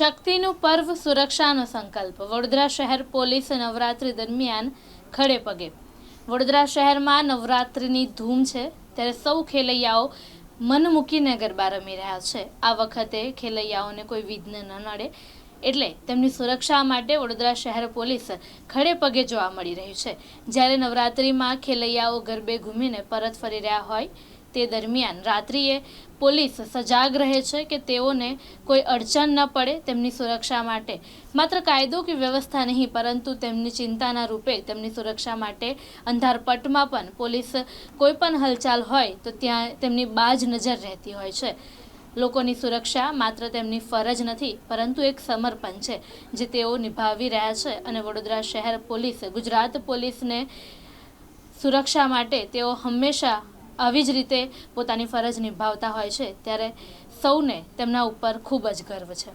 શક્તિનું પર્વ સુરક્ષાનો સંકલ્પ વડોદરા શહેર પોલીસ નવરાત્રી દરમિયાન ખડે પગે। વડોદરા શહેરમાં નવરાત્રિની ધૂમ છે ત્યારે સૌ ખેલૈયાઓ મન મૂકીને ગરબા રમી રહ્યા છે। આ વખતે ખેલૈયાઓને કોઈ વિઘ્ન ન નડે એટલે તેમની સુરક્ષા માટે વડોદરા શહેર પોલીસ ખડે પગે જોવા મળી રહી છે। જ્યારે નવરાત્રિમાં ખેલૈયાઓ ગરબે ઘૂમીને પરત ફરી રહ્યા હોય તે દરમિયાન રાત્રિએ પોલીસ સજાગ રહે છે કે તેઓને કોઈ અડચણ ન પડે। તેમની સુરક્ષા માટે માત્ર કાયદો કે વ્યવસ્થા નહીં પરંતુ તેમની ચિંતાના રૂપે તેમની સુરક્ષા માટે અંધારપટમાં પણ પોલીસ કોઈ પણ હલચાલ હોય તો ત્યાં તેમની બાજ નજર રહેતી હોય છે। લોકોની સુરક્ષા માત્ર તેમની ફરજ નથી પરંતુ એક સમર્પણ છે જે તેઓ નિભાવી રહ્યા છે અને વડોદરા શહેર પોલીસ ગુજરાત પોલીસને સુરક્ષા માટે તેઓ હંમેશા આવી જ રીતે પોતાની ફરજ નિભાવતા હોય છે ત્યારે સૌને તેમના ઉપર ખૂબ જ ગર્વ છે।